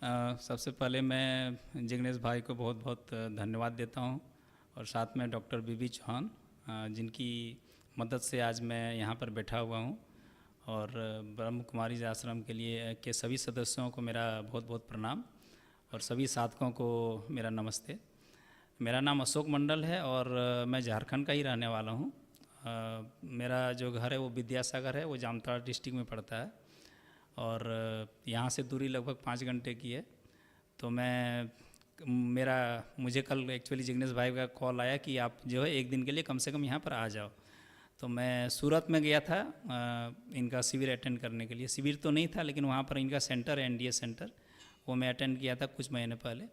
सबसे पहले मैं जिग्नेश भाई को बहुत बहुत धन्यवाद देता हूं और साथ में डॉक्टर बीबी चौहान जिनकी मदद से आज मैं यहाँ पर बैठा हुआ हूँ। और ब्रह्म कुमारी आश्रम के लिए के सभी सदस्यों को मेरा बहुत बहुत प्रणाम और सभी साधकों को मेरा नमस्ते। मेरा नाम अशोक मंडल है और मैं झारखंड का ही रहने वाला हूँ। मेरा जो घर है वो विद्यासागर है, वो जामताड़ा डिस्ट्रिक्ट में पड़ता है और यहाँ से दूरी लगभग 5 घंटे की है। तो मुझे कल एक्चुअली जिग्नेश भाई का कॉल आया कि आप जो है एक दिन के लिए कम से कम यहाँ पर आ जाओ। तो मैं सूरत में गया था इनका शिविर अटेंड करने के लिए। शिविर तो नहीं था लेकिन वहाँ पर इनका सेंटर है, एनडीए सेंटर, वो मैं अटेंड किया था कुछ महीने पहले।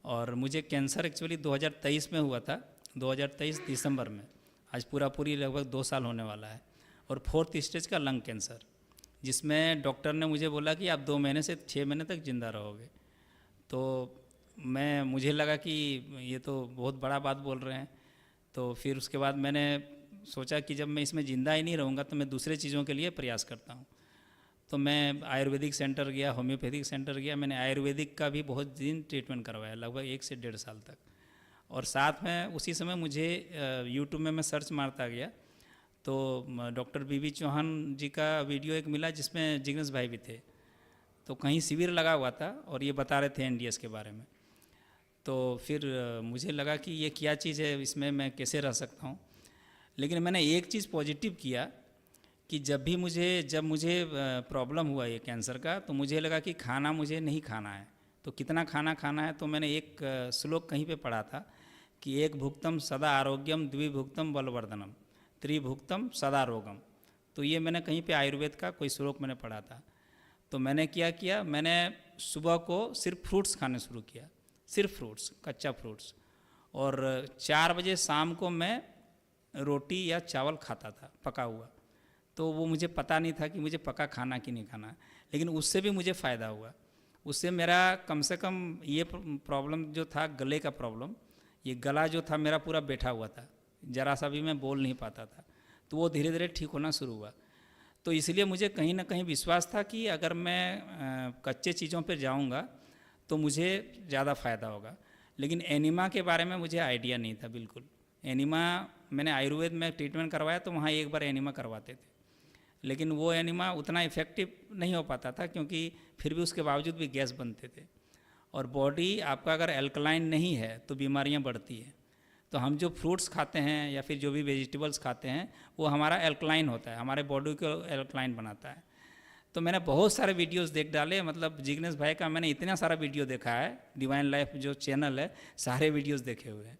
और मुझे कैंसर एक्चुअली 2023 में हुआ था, 2023 दिसंबर में। आज पूरी लगभग 2 साल होने वाला है और 4th स्टेज का लंग कैंसर, जिसमें डॉक्टर ने मुझे बोला कि आप 2 महीने से 6 महीने तक ज़िंदा रहोगे। तो मुझे लगा कि ये तो बहुत बड़ा बात बोल रहे हैं। तो फिर उसके बाद मैंने सोचा कि जब मैं इसमें ज़िंदा ही नहीं रहूँगा तो मैं दूसरे चीज़ों के लिए प्रयास करता हूँ। तो मैं आयुर्वेदिक सेंटर गया, होम्योपैथिक सेंटर गया। मैंने आयुर्वेदिक का भी बहुत दिन ट्रीटमेंट करवाया, लगभग 1 से 1.5 साल तक। और साथ में उसी समय मुझे यूट्यूब में मैं सर्च मारता गया तो डॉक्टर बीबी चौहान जी का वीडियो एक मिला जिसमें जिग्नेश भाई भी थे। तो कहीं शिविर लगा हुआ था और ये बता रहे थे एनडीएस के बारे में। तो फिर मुझे लगा कि ये क्या चीज़ है, इसमें मैं कैसे रह सकता हूँ। लेकिन मैंने एक चीज़ पॉजिटिव किया कि जब मुझे प्रॉब्लम हुआ ये कैंसर का, तो मुझे लगा कि खाना मुझे नहीं खाना है। तो कितना खाना खाना है, तो मैंने एक श्लोक कहीं पे पढ़ा था कि एक भुक्तम सदा आरोग्यम, द्विभुक्तम बलवर्धनम, त्रिभुक्तम सदा रोगम। तो ये मैंने कहीं पे आयुर्वेद का कोई श्लोक मैंने पढ़ा था। तो मैंने क्या किया, मैंने सुबह को सिर्फ फ्रूट्स खाने शुरू किया, सिर्फ फ्रूट्स, कच्चा फ्रूट्स। और 4 बजे शाम को मैं रोटी या चावल खाता था पका हुआ। तो वो मुझे पता नहीं था कि मुझे पका खाना कि नहीं खाना, लेकिन उससे भी मुझे फ़ायदा हुआ। उससे मेरा कम से कम ये प्रॉब्लम जो था, गले का प्रॉब्लम, ये गला जो था मेरा पूरा बैठा हुआ था, ज़रा सा भी मैं बोल नहीं पाता था। तो वो धीरे धीरे ठीक होना शुरू हुआ। तो इसलिए मुझे कहीं ना कहीं विश्वास था कि अगर मैं कच्चे चीज़ों पर जाऊंगा तो मुझे ज़्यादा फ़ायदा होगा। लेकिन एनीमा के बारे में मुझे आइडिया नहीं था बिल्कुल। एनीमा मैंने आयुर्वेद में ट्रीटमेंट करवाया तो वहाँ एक बार एनीमा करवाते थे, लेकिन वो एनीमा उतना इफ़ेक्टिव नहीं हो पाता था क्योंकि फिर भी उसके बावजूद भी गैस बनते थे। और बॉडी आपका अगर एल्कलाइन नहीं है तो बीमारियां बढ़ती है। तो हम जो फ्रूट्स खाते हैं या फिर जो भी वेजिटेबल्स खाते हैं वो हमारा एल्कलाइन होता है, हमारे बॉडी को एल्कलाइन बनाता है। तो मैंने बहुत सारे वीडियोस देख डाले, मतलब जिग्नेश भाई का मैंने इतना सारा वीडियो देखा है, डिवाइन लाइफ जो चैनल है, सारे वीडियोस देखे हुए हैं।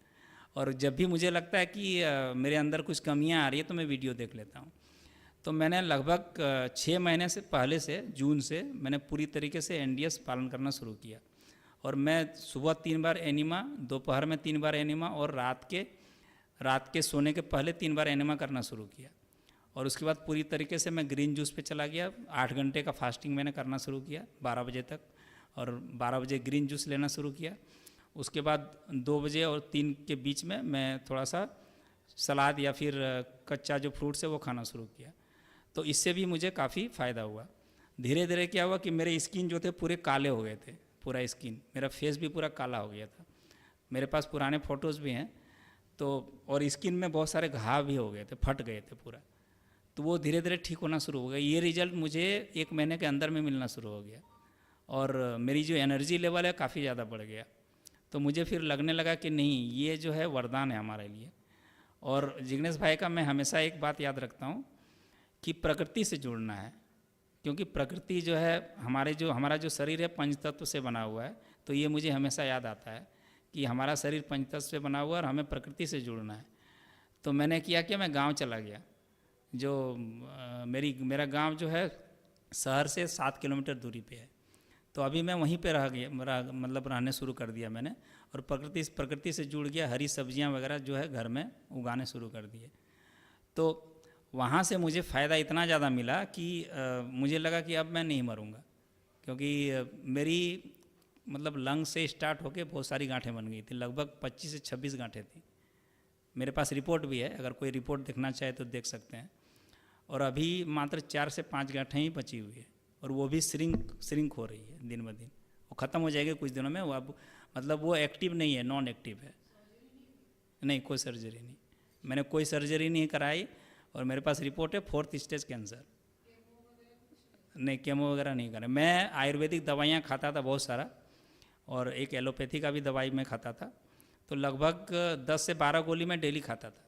और जब भी मुझे लगता है कि मेरे अंदर कुछ कमियां आ रही है तो मैं वीडियो देख लेता हूँ। तो मैंने लगभग 6 महीने से पहले से, जून से, मैंने पूरी तरीके से एनडीएस पालन करना शुरू किया। और मैं सुबह 3 बार एनीमा, दोपहर में 3 बार एनीमा और रात के सोने के पहले 3 बार एनीमा करना शुरू किया। और उसके बाद पूरी तरीके से मैं ग्रीन जूस पे चला गया। 8 घंटे का फास्टिंग मैंने करना शुरू किया 12 बजे तक, और 12 बजे ग्रीन जूस लेना शुरू किया। उसके बाद 2 बजे और 3 के बीच में मैं थोड़ा सा सलाद या फिर कच्चा जो फ्रूट्स है वो खाना शुरू किया। तो इससे भी मुझे काफ़ी फ़ायदा हुआ। धीरे धीरे क्या हुआ कि मेरे स्किन जो थे पूरे काले हो गए थे, पूरा स्किन, मेरा फेस भी पूरा काला हो गया था। मेरे पास पुराने फ़ोटोज़ भी हैं। तो और स्किन में बहुत सारे घाव भी हो गए थे, फट गए थे पूरा। तो वो धीरे धीरे ठीक होना शुरू हो गया। ये रिज़ल्ट मुझे 1 महीने के अंदर में मिलना शुरू हो गया और मेरी जो एनर्जी लेवल है काफ़ी ज़्यादा बढ़ गया। तो मुझे फिर लगने लगा कि नहीं, ये जो है वरदान है हमारे लिए। और जिग्नेश भाई का मैं हमेशा एक बात याद रखता हूँ कि प्रकृति से जुड़ना है, क्योंकि प्रकृति जो है हमारा जो शरीर है पंचतत्व से बना हुआ है। तो ये मुझे हमेशा याद आता है कि हमारा शरीर पंचतत्व से बना हुआ है और हमें प्रकृति से जुड़ना है। तो मैंने किया कि मैं गांव चला गया। जो मेरा गांव जो है शहर से 7 किलोमीटर दूरी पे है। तो अभी मैं वहीं पे मतलब रहने शुरू कर दिया मैंने, और प्रकृति से जुड़ गया। हरी सब्जियां वगैरह जो है घर में उगाने शुरू कर दिए। तो वहाँ से मुझे फ़ायदा इतना ज़्यादा मिला कि मुझे लगा कि अब मैं नहीं मरूँगा, क्योंकि मेरी मतलब लंग से स्टार्ट होके बहुत सारी गांठें बन गई थी। लगभग 25 से 26 गांठें थी। मेरे पास रिपोर्ट भी है, अगर कोई रिपोर्ट देखना चाहे तो देख सकते हैं। और अभी मात्र 4 से 5 गांठें ही बची हुई है, और वो भी श्रिंक हो रही है दिन ब दिन। वो ख़त्म हो जाएगी कुछ दिनों में। वो अब मतलब वो एक्टिव नहीं है, नॉन एक्टिव है। नहीं, कोई सर्जरी नहीं, मैंने कोई सर्जरी नहीं कराई और मेरे पास रिपोर्ट है 4th स्टेज कैंसर। नहीं, केमो वगैरह नहीं करा। मैं आयुर्वेदिक दवाइयाँ खाता था बहुत सारा, और एक एलोपैथी का भी दवाई मैं खाता था, तो लगभग 10 से 12 गोली मैं डेली खाता था।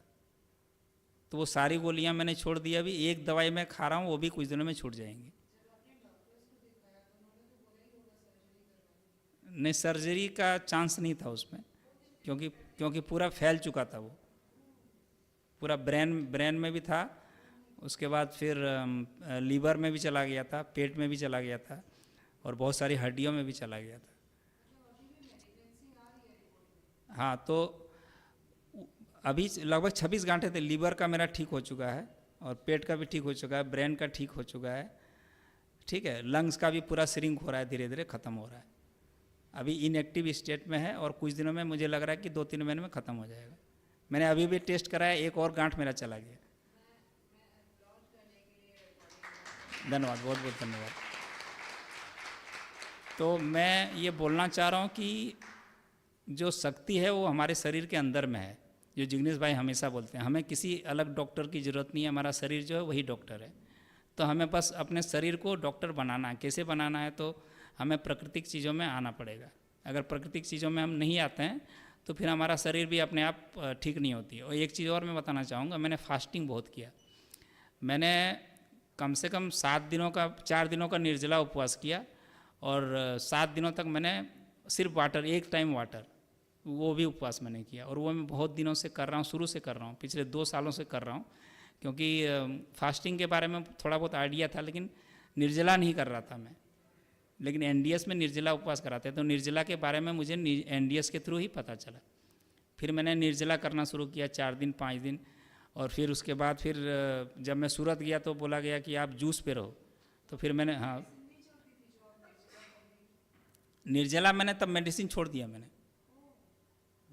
तो वो सारी गोलियाँ मैंने छोड़ दी। अभी एक दवाई मैं खा रहा हूँ, वो भी कुछ दिनों में छूट जाएंगी। नहीं, सर्जरी का चांस नहीं था उसमें, क्योंकि पूरा फैल चुका था वो, पूरा ब्रेन में भी था, उसके बाद फिर लीवर में भी चला गया था, पेट में भी चला गया था, और बहुत सारी हड्डियों में भी चला गया था। हाँ, तो अभी लगभग 26 घंटे थे। लीवर का मेरा ठीक हो चुका है, और पेट का भी ठीक हो चुका है, ब्रेन का ठीक हो चुका है, ठीक है। लंग्स का भी पूरा श्रिंक हो रहा है, धीरे धीरे ख़त्म हो रहा है। अभी इनएक्टिव स्टेट में है, और कुछ दिनों में मुझे लग रहा है कि 2-3 महीने में ख़त्म हो जाएगा। मैंने अभी भी टेस्ट कराया, एक और गांठ मेरा चला गया। धन्यवाद, बहुत बहुत धन्यवाद। तो मैं ये बोलना चाह रहा हूँ कि जो शक्ति है वो हमारे शरीर के अंदर में है, जो जिग्नेश भाई हमेशा बोलते हैं। हमें किसी अलग डॉक्टर की ज़रूरत नहीं है, हमारा शरीर जो है वही डॉक्टर है। तो हमें बस अपने शरीर को डॉक्टर बनाना है। कैसे बनाना है? तो हमें प्राकृतिक चीज़ों में आना पड़ेगा। अगर प्राकृतिक चीज़ों में हम नहीं आते हैं तो फिर हमारा शरीर भी अपने आप ठीक नहीं होती है। और एक चीज़ और मैं बताना चाहूँगा, मैंने फास्टिंग बहुत किया। मैंने कम से कम 4 दिनों का निर्जला उपवास किया, और 7 दिनों तक मैंने सिर्फ वाटर, एक टाइम वाटर, वो भी उपवास मैंने किया। और वो मैं बहुत दिनों से कर रहा हूँ, शुरू से कर रहा हूँ, पिछले 2 सालों से कर रहा हूँ। क्योंकि फास्टिंग के बारे में थोड़ा बहुत आइडिया था, लेकिन निर्जला नहीं कर रहा था मैं। लेकिन एनडीएस में निर्जला उपवास कराते हैं, तो निर्जला के बारे में मुझे एनडीएस के थ्रू ही पता चला। फिर मैंने निर्जला करना शुरू किया 4 दिन 5 दिन, और फिर उसके बाद फिर जब मैं सूरत गया तो बोला गया कि आप जूस पे रहो। तो फिर मैंने, हाँ, निर्जला मैंने तब मेडिसिन छोड़ दिया मैंने।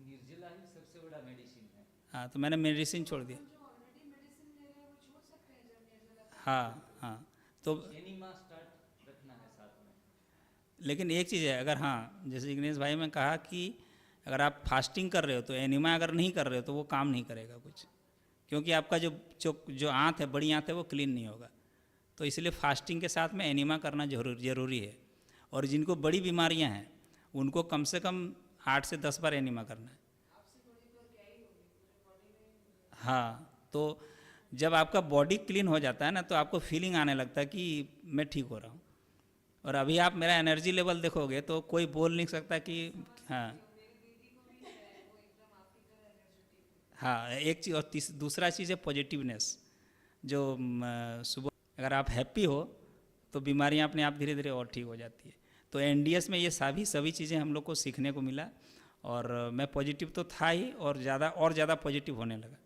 निर्जला ही सबसे बड़ा मेडिसिन है। हाँ, तो मैंने मेडिसिन छोड़ दिया। हाँ हाँ, तो एनिमा स्टार्ट रखना है साथ में। लेकिन एक चीज़ है, अगर, हाँ, जैसे जिग्नेश भाई ने कहा कि अगर आप फास्टिंग कर रहे हो तो एनिमा अगर नहीं कर रहे हो तो वो काम नहीं करेगा कुछ, क्योंकि आपका जो आंत है, बड़ी आंत है, वो क्लीन नहीं होगा। तो इसलिए फास्टिंग के साथ में एनिमा करना ज़रूरी है। और जिनको बड़ी बीमारियां हैं उनको कम से कम 8 से 10 बार एनिमा करना है। हाँ, तो जब आपका बॉडी क्लीन हो जाता है ना, तो आपको फीलिंग आने लगता है कि मैं ठीक हो रहा हूँ। और अभी आप मेरा एनर्जी लेवल देखोगे तो कोई बोल नहीं सकता कि, हाँ हाँ, एक चीज़। और दूसरा चीज़ है पॉजिटिवनेस। जो सुबह अगर आप हैप्पी हो तो बीमारियां अपने आप धीरे धीरे और ठीक हो जाती है। तो एनडीएस में ये सभी चीज़ें हम लोग को सीखने को मिला, और मैं पॉजिटिव तो था ही, और ज़्यादा पॉजिटिव होने लगा।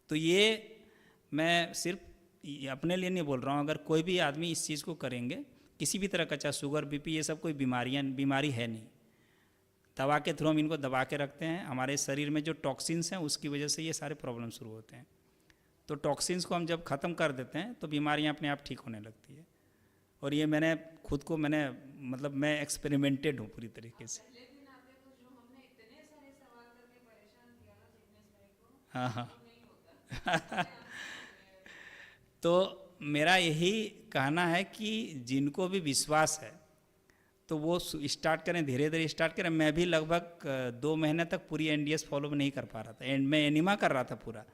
तो ये मैं सिर्फ अपने लिए नहीं बोल रहा हूँ, अगर कोई भी आदमी इस चीज़ को करेंगे, किसी भी तरह का, चाहे शुगर बीपी, ये सब कोई बीमारी है नहीं। दवा के थ्रू हम इनको दबा के रखते हैं। हमारे शरीर में जो टॉक्सिन्स हैं उसकी वजह से ये सारे प्रॉब्लम शुरू होते हैं। तो टॉक्सिन्स को हम जब ख़त्म कर देते हैं तो बीमारियां अपने आप ठीक होने लगती है। और ये मैं एक्सपेरिमेंटेड हूँ पूरी तरीके से। हाँ हाँ तो मेरा यही कहना है कि जिनको भी विश्वास है तो वो स्टार्ट करें, धीरे धीरे स्टार्ट करें। मैं भी लगभग 2 महीने तक पूरी एनडीएस फॉलो नहीं कर पा रहा था। मैं एनिमा कर रहा था पूरा,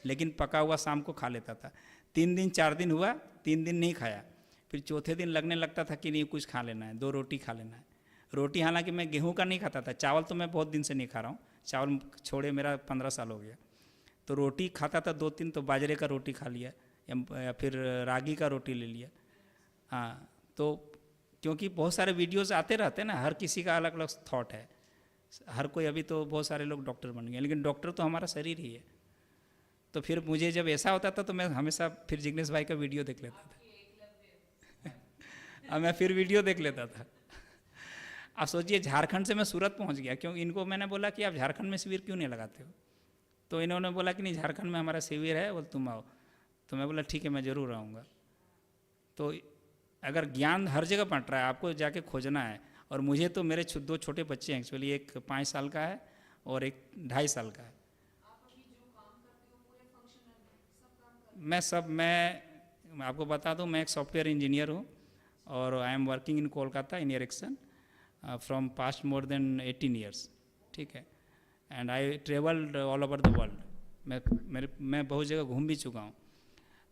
लेकिन पका हुआ शाम को खा लेता था। 3 दिन 4 दिन हुआ, 3 दिन नहीं खाया, फिर चौथे दिन लगने लगता था कि नहीं, कुछ खा लेना है, 2 रोटी खा लेना है। रोटी, हालांकि मैं गेहूं का नहीं खाता था, चावल तो मैं बहुत दिन से नहीं खा रहा हूँ, चावल छोड़े मेरा 15 साल हो गया। तो रोटी खाता था 2-3, तो बाजरे का रोटी खा लिया, या फिर रागी का रोटी ले लिया। हाँ, तो क्योंकि बहुत सारे वीडियोस आते रहते हैं ना, हर किसी का अलग अलग थॉट है, हर कोई। अभी तो बहुत सारे लोग डॉक्टर बन गए, लेकिन डॉक्टर तो हमारा शरीर ही है। तो फिर मुझे जब ऐसा होता था तो मैं हमेशा फिर जिग्नेश भाई का वीडियो देख लेता था अब मैं फिर वीडियो देख लेता था। आप सोचिए, झारखंड से मैं सूरत पहुंच गया, क्योंकि इनको मैंने बोला कि आप झारखंड में शिविर क्यों नहीं लगाते हो? तो इन्होंने बोला कि नहीं, झारखंड में हमारा शिविर है, बोल तुम आओ। तो मैं बोला ठीक है, मैं ज़रूर आऊँगा। तो अगर ज्ञान हर जगह बंट रहा है, आपको जाके खोजना है। और मुझे तो मेरे दो छोटे बच्चे हैं एक्चुअली, एक 5 साल का है और एक 2.5 साल का है। मैं आपको बता दूं, मैं एक सॉफ्टवेयर इंजीनियर हूँ और I am working in Kolkata in Ericsson from past more than 18 years, ठीक है। And I travelled all over the world. मैं बहुत जगह घूम भी चुका हूँ।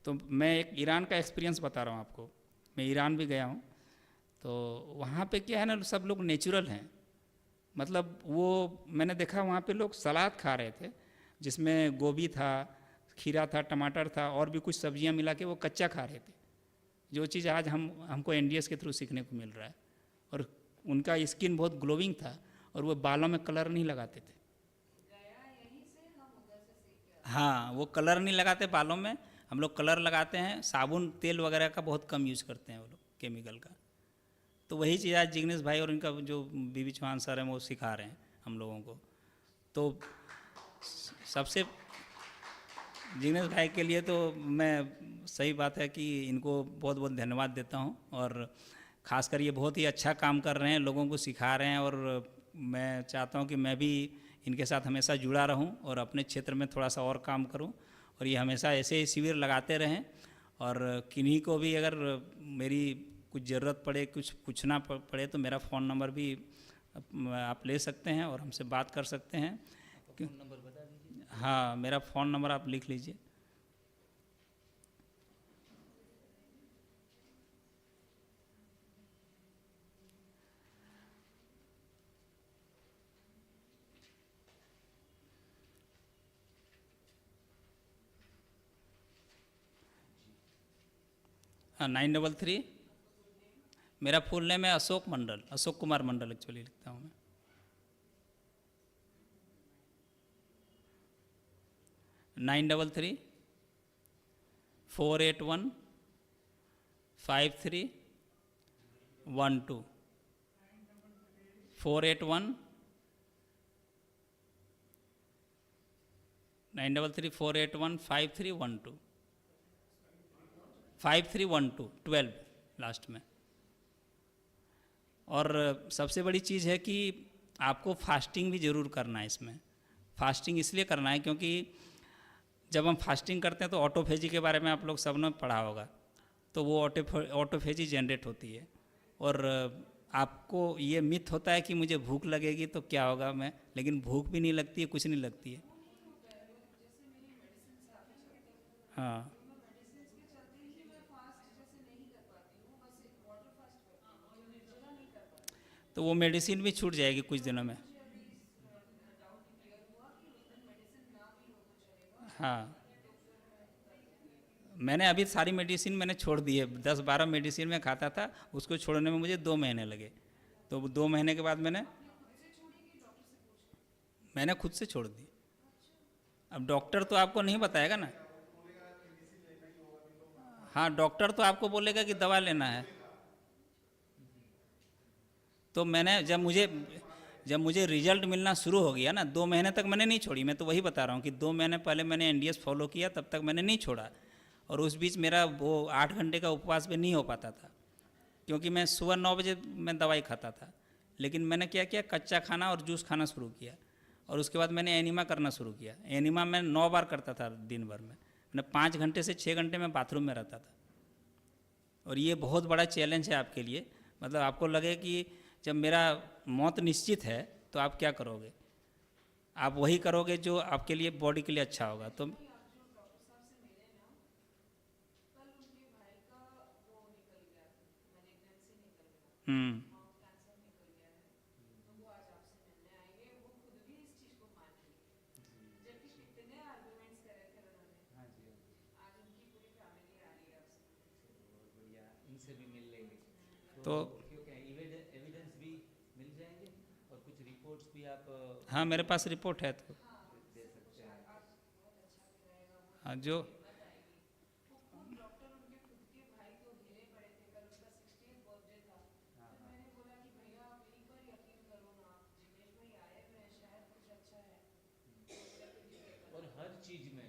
तो मैं एक ईरान का एक्सपीरियंस बता रहा हूँ आपको। मैं ईरान भी गया हूँ, तो वहाँ पे क्या है ना, सब लोग नेचुरल हैं। मतलब वो मैंने देखा वहाँ पे लोग सलाद खा रहे थे जिसमें गोभी था, खीरा था, टमाटर था और भी कुछ सब्जियाँ मिला के वो कच्चा खा रहे थे, जो चीज़ आज हमको एनडीएस के थ्रू सीखने को मिल रहा है। और उनका स्किन बहुत ग्लोइंग था और वो बालों में कलर नहीं लगाते थे। हाँ, वो कलर नहीं लगाते बालों में, हम लोग कलर लगाते हैं। साबुन तेल वगैरह का बहुत कम यूज़ करते हैं वो लोग, केमिकल का। तो वही चीज़ आज जिग्नेश भाई और इनका जो बीबी चौहान सर हैं वो सिखा रहे हैं हम लोगों को। तो सबसे जिग्नेश भाई के लिए तो मैं, सही बात है कि इनको बहुत बहुत धन्यवाद देता हूँ। और ख़ासकर ये बहुत ही अच्छा काम कर रहे हैं, लोगों को सिखा रहे हैं। और मैं चाहता हूँ कि मैं भी इनके साथ हमेशा जुड़ा रहूं और अपने क्षेत्र में थोड़ा सा और काम करूं, और ये हमेशा ऐसे ही शिविर लगाते रहें। और किन्हीं को भी अगर मेरी कुछ ज़रूरत पड़े, कुछ पूछना पड़े, तो मेरा फ़ोन नंबर भी आप ले सकते हैं और हमसे बात कर सकते हैं। फ़ोन नंबर बता दीजिए। हाँ, मेरा फ़ोन नंबर आप लिख लीजिए। हाँ, 933। मेरा फुल नेम है अशोक मंडल, अशोक कुमार मंडल एक्चुअली लिखता हूँ मैं। 933-481-5312। 481 933-481-5312, 5312 12 लास्ट में। और सबसे बड़ी चीज़ है कि आपको फास्टिंग भी ज़रूर करना है इसमें। फास्टिंग इसलिए करना है क्योंकि जब हम फास्टिंग करते हैं तो ऑटोफेजी के बारे में आप लोग सब ने पढ़ा होगा। तो वो ऑटोफेजी जनरेट होती है। और आपको ये मिथ होता है कि मुझे भूख लगेगी तो क्या होगा, लेकिन भूख भी नहीं लगती है, कुछ नहीं लगती है। हाँ, तो वो मेडिसिन भी छूट जाएगी कुछ दिनों में। हाँ, मैंने अभी सारी मेडिसिन मैंने छोड़ दी है। 10-12 मेडिसिन मैं खाता था, उसको छोड़ने में मुझे 2 महीने लगे। तो 2 महीने के बाद मैंने खुद से छोड़ दी। अब डॉक्टर तो आपको नहीं बताएगा ना। हाँ, डॉक्टर तो आपको बोलेगा कि दवा लेना है। तो मैंने जब मुझे रिजल्ट मिलना शुरू हो गया ना, 2 महीने तक मैंने नहीं छोड़ी। मैं तो वही बता रहा हूँ कि 2 महीने पहले मैंने एनडीएस फॉलो किया, तब तक मैंने नहीं छोड़ा। और उस बीच मेरा वो 8 घंटे का उपवास भी नहीं हो पाता था, क्योंकि मैं सुबह 9 बजे मैं दवाई खाता था। लेकिन मैंने क्या किया, कच्चा खाना और जूस खाना शुरू किया। और उसके बाद मैंने एनिमा करना शुरू किया। एनिमा मैं 9 बार करता था दिन भर में। मैंने 5 घंटे से 6 घंटे में बाथरूम में रहता था। और ये बहुत बड़ा चैलेंज है आपके लिए। मतलब आपको लगे कि जब मेरा मौत निश्चित है तो आप क्या करोगे? आप वही करोगे जो आपके लिए, बॉडी के लिए अच्छा होगा। तो हम्म, हाँ जी, हाँ जी। चलो बहुत बढ़िया, इनसे भी मिल लेंगे तो तो क्योंकि एविडेंस भी मिल जाएंगे और कुछ रिपोर्ट्स भी आप हाँ, मेरे पास रिपोर्ट है। तो दे सकते हैं। हाँ, जो हाँ हाँ। और हर चीज़ में,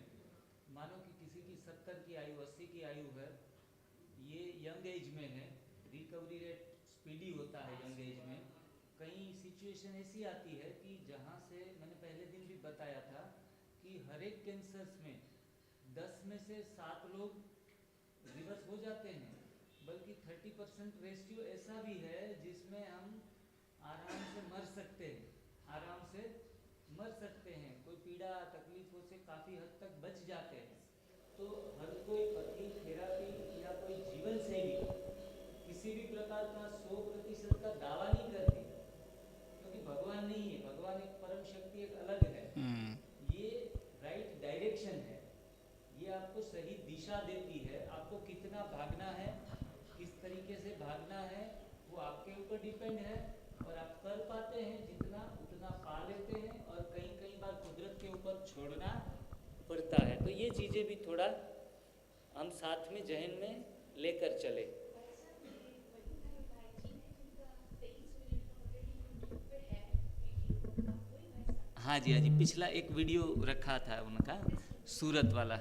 मानो कि किसी की 70 की आयु, 80 की आयु है, ये यंग एज में है, रिकवरी रेट स्पीडी होता है यंग एज में। कई सिचुएशन ऐसी आती है कि जहाँ से मैंने पहले दिन भी बताया था कि हर एक कैंसर्स में 10 में से 7 लोग रिवर्स हो जाते हैं, बल्कि 30% रेशियो ऐसा भी है जिसमें हम आराम से मर सकते हैं, आराम से मर सकते हैं, कोई पीड़ा तकलीफों से काफ़ी हद तक बच जाते हैं। तो हर कोई पथी थेरापी या कोई जीवन शैली किसी भी प्रकार का 100% का दावा नहीं करती, क्योंकि भगवान नहीं है, भगवान एक परम शक्ति एक अलग है। ये राइट डायरेक्शन है, ये आपको सही दिशा देती है। आपको कितना भागना है, किस तरीके से भागना है, वो आपके ऊपर डिपेंड है, और आप कर पाते हैं जितना उतना पा लेते हैं, और कई बार कुदरत के ऊपर छोड़ना पड़ता है। तो ये चीज़ें भी थोड़ा हम साथ में जहन में लेकर चले। हाँ जी, हाँ जी, पिछला एक वीडियो रखा था उनका, सूरत वाला।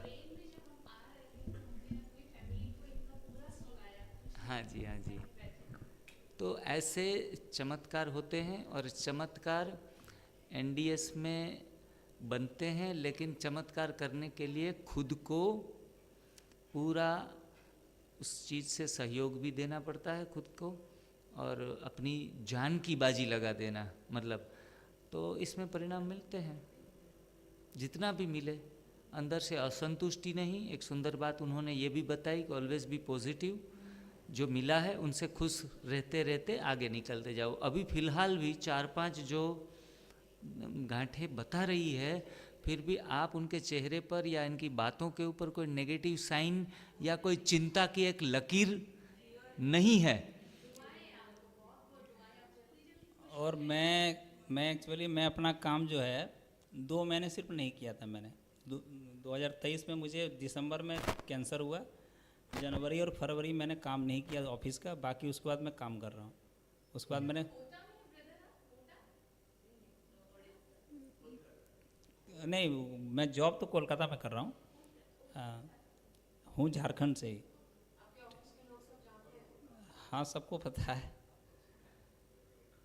हाँ जी, हाँ जी। तो ऐसे चमत्कार होते हैं, और चमत्कार एनडीएस में बनते हैं, लेकिन चमत्कार करने के लिए खुद को पूरा उस चीज़ से सहयोग भी देना पड़ता है खुद को, और अपनी जान की बाजी लगा देना, मतलब तो इसमें परिणाम मिलते हैं जितना भी मिले। अंदर से असंतुष्टि नहीं। एक सुंदर बात उन्होंने ये भी बताई कि ऑलवेज बी पॉजिटिव, जो मिला है उनसे खुश रहते रहते आगे निकलते जाओ। अभी फ़िलहाल भी 4-5 जो गांठें बता रही है, फिर भी आप उनके चेहरे पर या इनकी बातों के ऊपर कोई नेगेटिव साइन या कोई चिंता की एक लकीर नहीं है। और मैं एक्चुअली मैं अपना काम जो है 2 महीने सिर्फ नहीं किया था मैंने। 2023 में मुझे दिसंबर में कैंसर हुआ, जनवरी और फरवरी मैंने काम नहीं किया ऑफिस का, बाकी उसके बाद मैं काम कर रहा हूँ। उसके बाद मैंने नहीं, मैं जॉब तो कोलकाता में कर रहा हूँ, हूँ झारखंड से ही। हाँ, सबको पता है,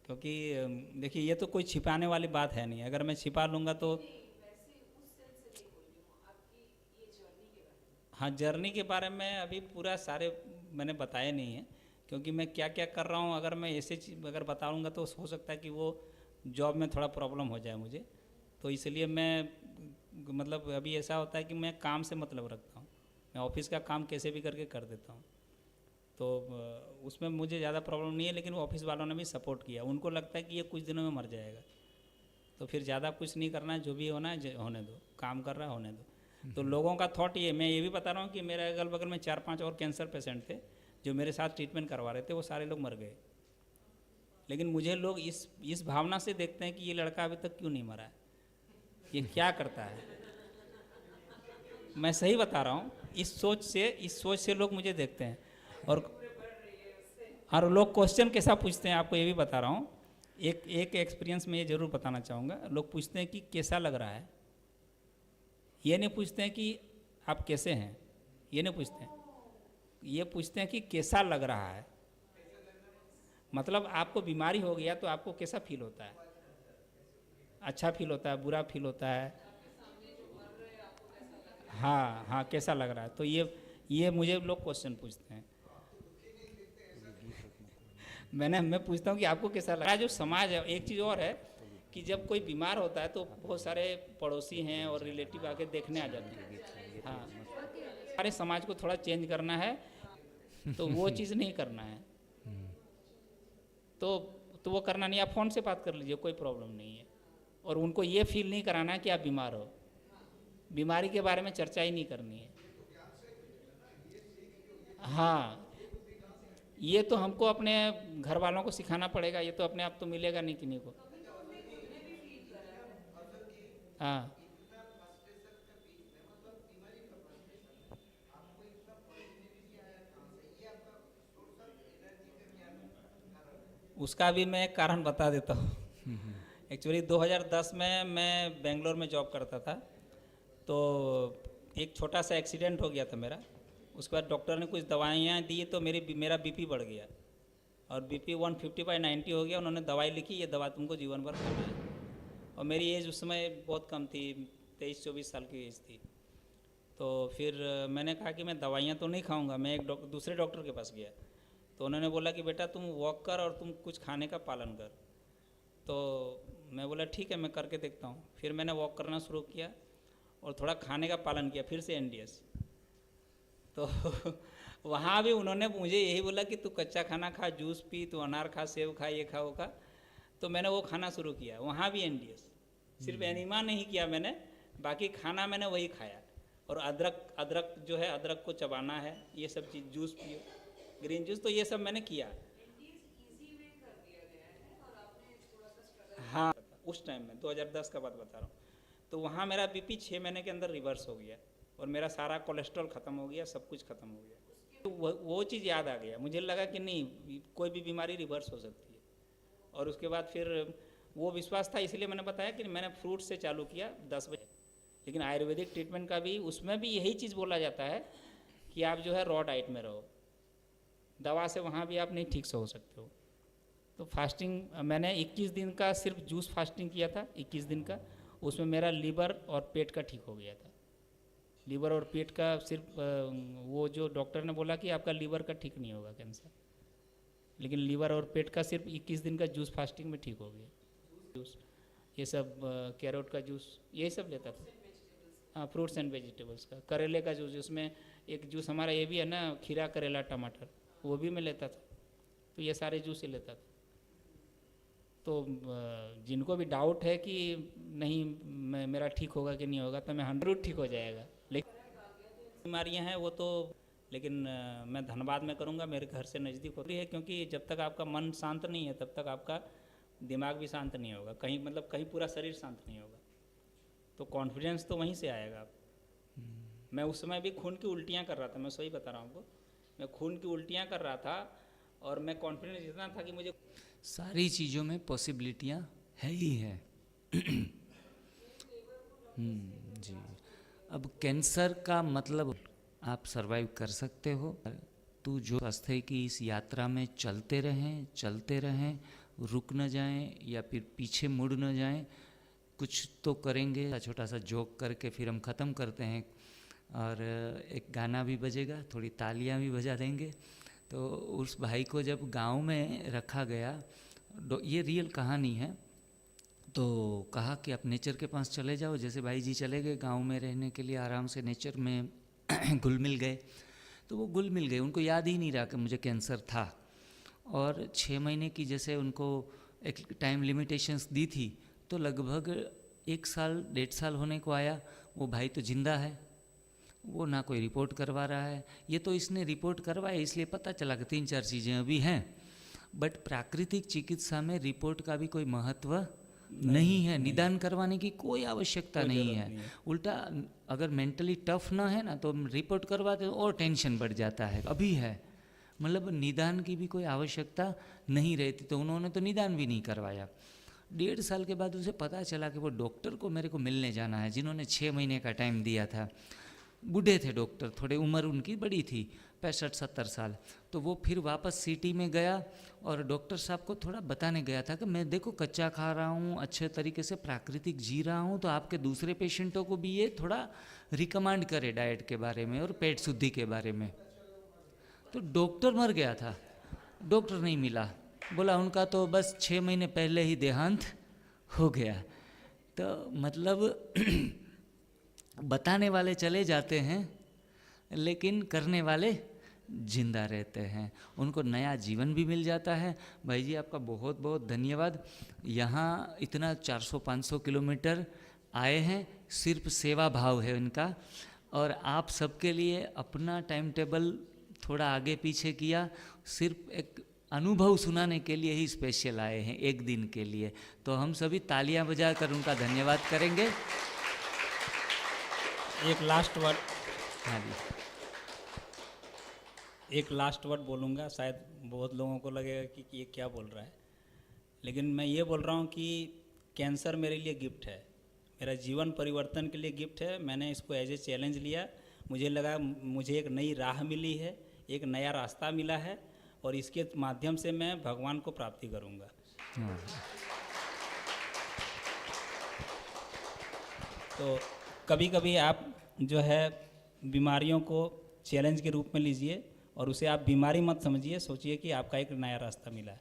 क्योंकि देखिए ये तो कोई छिपाने वाली बात है नहीं। अगर मैं छिपा लूँगा तो हाँ, जर्नी के बारे में अभी पूरा सारे मैंने बताए नहीं है, क्योंकि मैं क्या क्या कर रहा हूँ अगर मैं ऐसे चीज़ अगर बताऊँगा तो हो सकता है कि वो जॉब में थोड़ा प्रॉब्लम हो जाए मुझे। तो इसलिए मैं मतलब अभी ऐसा होता है कि मैं काम से मतलब रखता हूँ, मैं ऑफिस का काम कैसे भी करके कर देता हूँ, तो उसमें मुझे ज़्यादा प्रॉब्लम नहीं है। लेकिन वो ऑफिस वालों ने भी सपोर्ट किया, उनको लगता है कि ये कुछ दिनों में मर जाएगा, तो फिर ज़्यादा कुछ नहीं करना है, जो भी होना है होने दो, काम कर रहा है होने दो। तो लोगों का थॉट ये, मैं ये भी बता रहा हूँ कि मेरे अगल बगल में 4-5 और कैंसर पेशेंट थे जो मेरे साथ ट्रीटमेंट करवा रहे थे, वो सारे लोग मर गए। लेकिन मुझे लोग इस भावना से देखते हैं कि ये लड़का अभी तक क्यों नहीं मरा है, ये क्या करता है। मैं सही बता रहा हूँ, इस सोच से लोग मुझे देखते हैं। और लोग क्वेश्चन कैसा पूछते हैं, आपको ये भी बता रहा हूँ। एक एक्सपीरियंस में ये ज़रूर बताना चाहूँगा। लोग पूछते हैं कि कैसा लग रहा है, ये नहीं पूछते हैं कि आप कैसे हैं, ये नहीं पूछते हैं, ये पूछते हैं कि कैसा लग रहा है। मतलब आपको बीमारी हो गया तो आपको कैसा फील होता है, अच्छा फील होता है, बुरा फील होता है, हाँ हाँ, कैसा लग रहा है। तो ये मुझे लोग क्वेश्चन पूछते हैं। मैं पूछता हूँ कि आपको कैसा लग रहा है। जो समाज है, एक चीज़ और है कि जब कोई बीमार होता है तो बहुत सारे पड़ोसी हैं और रिलेटिव आके देखने आ जाते हैं। हाँ, सारे समाज को थोड़ा चेंज करना है, तो वो चीज़ नहीं करना है, तो वो करना नहीं। आप फ़ोन से बात कर लीजिए, कोई प्रॉब्लम नहीं है। और उनको ये फील नहीं कराना है कि आप बीमार हो, बीमारी के बारे में चर्चा ही नहीं करनी है। हाँ, ये तो हमको अपने घर वालों को सिखाना पड़ेगा, ये तो अपने आप तो मिलेगा नहीं किन्हीं को। हाँ, उसका भी मैं एक कारण बता देता हूँ। एक्चुअली 2010 में मैं बेंगलोर में जॉब करता था, तो एक छोटा सा एक्सीडेंट हो गया था मेरा। उसके बाद डॉक्टर ने कुछ दवाइयाँ दी तो मेरा बीपी बढ़ गया। और बीपी 150/90 हो गया। उन्होंने दवाई लिखी, ये दवा तुमको जीवन भर खाना है। और मेरी एज उस समय बहुत कम थी, 23-24 साल की एज थी। तो फिर मैंने कहा कि मैं दवाइयाँ तो नहीं खाऊंगा। मैं एक दूसरे डॉक्टर के पास गया, तो उन्होंने बोला कि बेटा तुम वॉक कर और तुम कुछ खाने का पालन कर। तो मैं बोला ठीक है, मैं करके देखता हूँ। फिर मैंने वॉक करना शुरू किया और थोड़ा खाने का पालन किया, फिर से एनडीएस। तो वहाँ भी उन्होंने मुझे यही बोला कि तू कच्चा खाना खा, जूस पी, तू अनार खा, सेब खा, ये खा, वो खा। तो मैंने वो खाना शुरू किया, वहाँ भी एनडीएस। सिर्फ एनिमा नहीं किया मैंने, बाकी खाना मैंने वही खाया। और अदरक जो है, अदरक को चबाना है, ये सब चीज़, जूस पियो, ग्रीन जूस, तो ये सब मैंने किया। हाँ, उस टाइम में 2010 का बात बता रहा हूँ। तो वहाँ मेरा बीपी 6 महीने के अंदर रिवर्स हो गया और मेरा सारा कोलेस्ट्रॉल ख़त्म हो गया, सब कुछ ख़त्म हो गया। तो वो चीज़ याद आ गया, मुझे लगा कि नहीं, कोई भी बीमारी रिवर्स हो सकती है। और उसके बाद फिर वो विश्वास था, इसलिए मैंने बताया कि मैंने फ्रूट से चालू किया 10 बजे। लेकिन आयुर्वेदिक ट्रीटमेंट का भी, उसमें भी यही चीज़ बोला जाता है कि आप जो है रॉ डाइट में रहो, दवा से वहाँ भी आप नहीं ठीक से हो सकते हो। तो फास्टिंग मैंने 21 दिन का सिर्फ जूस फास्टिंग किया था, 21 दिन का। उसमें मेरा लीवर और पेट का ठीक हो गया था। लीवर और पेट का सिर्फ वो जो डॉक्टर ने बोला कि आपका लीवर का ठीक नहीं होगा कैंसर, लेकिन लीवर और पेट का सिर्फ 21 दिन का जूस फास्टिंग में ठीक हो गया। जूस ये सब, कैरोट का जूस, यही सब लेता था। हाँ, फ्रूट्स एंड वेजिटेबल्स का, करेले का जूस, उसमें एक जूस हमारा ये भी है ना, खीरा, करेला, टमाटर, वो भी मैं लेता था। तो ये सारे जूस ही लेता था। तो जिनको भी डाउट है कि नहीं मेरा ठीक होगा कि नहीं होगा, तो मैं 100% ठीक हो जाएगा। लेकिन बीमारियां हैं वो तो, लेकिन मैं धनबाद में करूँगा, मेरे घर से नज़दीक होती है। क्योंकि जब तक आपका मन शांत नहीं है, तब तक आपका दिमाग भी शांत नहीं होगा, कहीं मतलब कहीं पूरा शरीर शांत नहीं होगा। तो कॉन्फिडेंस तो वहीं से आएगा। मैं उस समय भी खून की उल्टियाँ कर रहा था, मैं सही बता रहा हूँ आपको, मैं खून की उल्टियाँ कर रहा था और मैं कॉन्फिडेंस इतना था कि मुझे सारी चीज़ों में पॉसिबिलिटियाँ है ही है। जी। अब कैंसर का मतलब आप सरवाइव कर सकते हो। तो जो स्वास्थ्य की इस यात्रा में चलते रहें, रुक न जाएं या फिर पीछे मुड़ न जाएं, कुछ तो करेंगे। छोटा सा जोक करके फिर हम ख़त्म करते हैं और एक गाना भी बजेगा, थोड़ी तालियां भी बजा देंगे। तो उस भाई को जब गांव में रखा गया, ये रियल कहानी है, तो कहा कि आप नेचर के पास चले जाओ। जैसे भाई जी चले गए गांव में रहने के लिए, आराम से नेचर में घुल मिल गए। तो वो घुल मिल गए, उनको याद ही नहीं रहा कि मुझे कैंसर था। और 6 महीने की जैसे उनको एक टाइम लिमिटेशंस दी थी, तो लगभग 1 साल 1.5 साल होने को आया। वो भाई तो जिंदा है, वो ना कोई रिपोर्ट करवा रहा है। ये तो इसने रिपोर्ट करवाया इसलिए पता चला कि 3-4 चीज़ें अभी हैं। बट प्राकृतिक चिकित्सा में रिपोर्ट का भी कोई महत्व नहीं है, निदान करवाने की कोई आवश्यकता नहीं है। उल्टा अगर मेंटली टफ ना है ना, तो रिपोर्ट करवाते और टेंशन बढ़ जाता है। अभी है, मतलब निदान की भी कोई आवश्यकता नहीं रहती, तो उन्होंने तो निदान भी नहीं करवाया। 1.5 साल के बाद उसे पता चला कि वो डॉक्टर को मेरे को मिलने जाना है, जिन्होंने 6 महीने का टाइम दिया था। बूढ़े थे डॉक्टर, थोड़े उम्र उनकी बड़ी थी, 65-70 साल। तो वो फिर वापस सिटी में गया और डॉक्टर साहब को थोड़ा बताने गया था कि मैं देखो कच्चा खा रहा हूँ, अच्छे तरीके से प्राकृतिक जी रहा हूँ, तो आपके दूसरे पेशेंटों को भी ये थोड़ा रिकमेंड करे डाइट के बारे में और पेट शुद्धि के बारे में। तो डॉक्टर मर गया था, डॉक्टर नहीं मिला, बोला उनका तो बस 6 महीने पहले ही देहांत हो गया। तो मतलब बताने वाले चले जाते हैं, लेकिन करने वाले जिंदा रहते हैं, उनको नया जीवन भी मिल जाता है। भाई जी आपका बहुत बहुत धन्यवाद। यहाँ इतना 400-500 किलोमीटर आए हैं, सिर्फ सेवा भाव है इनका। और आप सबके लिए अपना टाइम टेबल थोड़ा आगे पीछे किया, सिर्फ एक अनुभव सुनाने के लिए ही स्पेशल आए हैं, 1 दिन के लिए। तो हम सभी तालियां बजाकर उनका धन्यवाद करेंगे। एक लास्ट वर्ड, हाँ जी, एक लास्ट वर्ड बोलूँगा। शायद बहुत लोगों को लगेगा कि ये क्या बोल रहा है, लेकिन मैं ये बोल रहा हूँ कि कैंसर मेरे लिए गिफ्ट है, मेरा जीवन परिवर्तन के लिए गिफ्ट है। मैंने इसको एज ए चैलेंज लिया। मुझे लगा मुझे एक नई राह मिली है, एक नया रास्ता मिला है। और इसके माध्यम से मैं भगवान को प्राप्ति करूँगा। हाँ। तो कभी कभी आप जो है बीमारियों को चैलेंज के रूप में लीजिए और उसे आप बीमारी मत समझिए, सोचिए कि आपका एक नया रास्ता मिला है।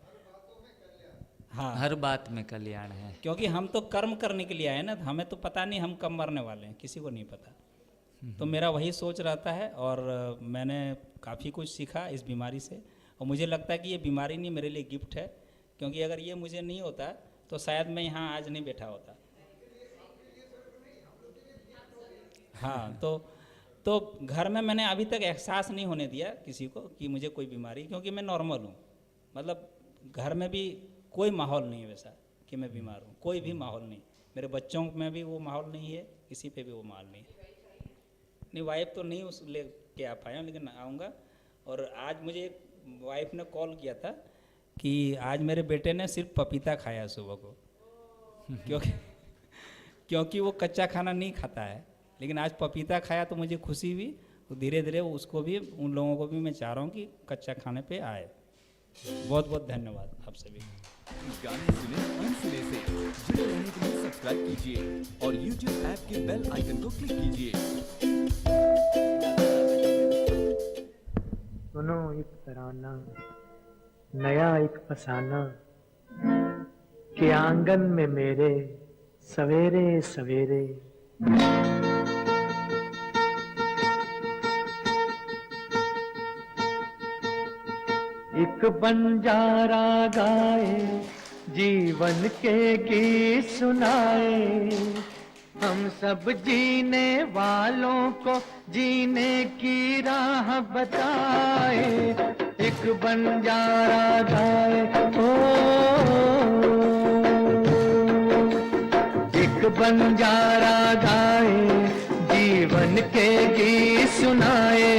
हाँ, हर बात में कल्याण है। क्योंकि हम तो कर्म करने के लिए आए ना, हमें तो पता नहीं हम कब मरने वाले हैं, किसी को नहीं पता। तो मेरा वही सोच रहता है और मैंने काफ़ी कुछ सीखा इस बीमारी से, और मुझे लगता है कि ये बीमारी नहीं, मेरे लिए गिफ्ट है, क्योंकि अगर ये मुझे नहीं होता तो शायद मैं यहाँ आज नहीं बैठा होता। हाँ, तो घर में मैंने अभी तक एहसास नहीं होने दिया किसी को कि मुझे कोई बीमारी, क्योंकि मैं नॉर्मल हूँ। मतलब घर में भी कोई माहौल नहीं है वैसा कि मैं बीमार हूँ, कोई भी माहौल नहीं। मेरे बच्चों में भी वो माहौल नहीं है, किसी पे भी वो माहौल नहीं है। नहीं, वाइफ तो नहीं उस ले के आ पाया हूँ, लेकिन आऊँगा। और आज मुझे एक वाइफ ने कॉल किया था कि आज मेरे बेटे ने सिर्फ पपीता खाया सुबह को, क्योंकि वो कच्चा खाना नहीं खाता है, लेकिन आज पपीता खाया तो मुझे खुशी हुई। तो धीरे धीरे उसको भी, उन लोगों को भी मैं चाह रहा हूँ कि कच्चा खाने पे आए। बहुत बहुत धन्यवाद आप सभी। गाने सुने अनसुने से जुड़े रहने के लिए सब्सक्राइब कीजिए और YouTube ऐप के बेल आइकन को क्लिक कीजिए। सुनो एक तराना नया एक फसाना कि आंगन में मेरे सवेरे सवेरे एक बंजारा गाए जीवन के गीत सुनाए, हम सब जीने वालों को जीने की राह बताए। एक बंजारा गाए ओ, एक बंजारा गाए जीवन के गीत सुनाए,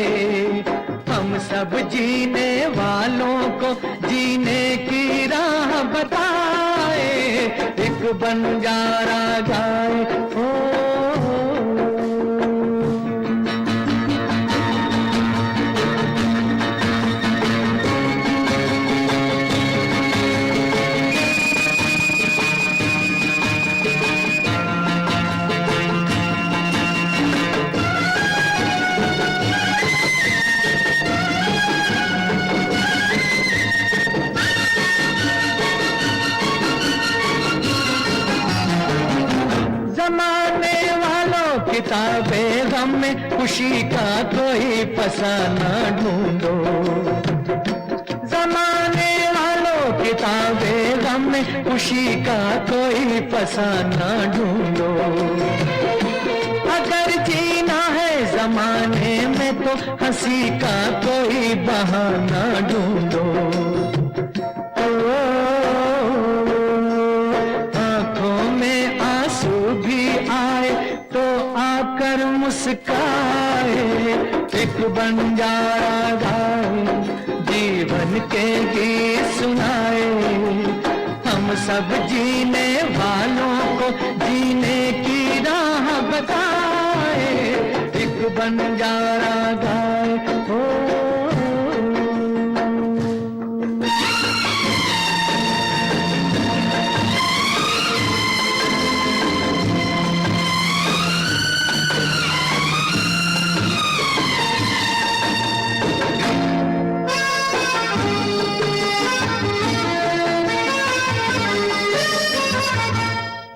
हम सब जीने वालों को जीने की राह बताए। एक बंजारा गाए ओ, जमाने वालों किताबें गम में खुशी का कोई फसाना ढूंढो। जमाने वालों किताबें गम में खुशी का कोई फसाना ढूंढो। अगर जीना है जमाने में तो हंसी का कोई बहाना ढूंढो। आकर मुस्काए, एक बंजारा गाए जीवन के गीत सुनाए, हम सब जीने वालों को जीने की राह बताए। एक बंजारा गाए ओ,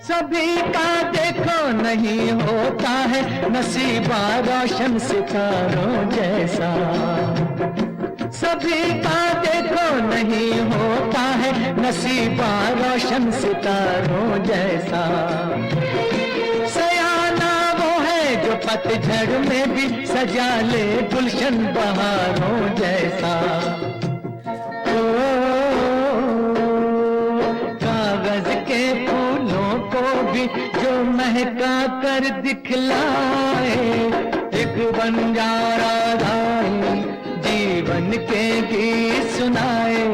सभी का देखो नहीं होता है नसीबा रोशन सितारों जैसा। सभी का देखो नहीं होता है नसीबा रोशन सितारों जैसा। सयाना वो है जो पतझड़ में भी सजा ले गुलशन बहारों जैसा। कागज के फूलों को भी जो महका कर दिखलाए, एक बंजारा गाए जीवन के गीत सुनाए,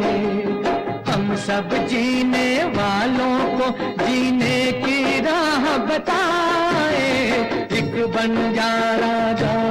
हम सब जीने वालों को जीने की राह बताए। एक बंजारा गाए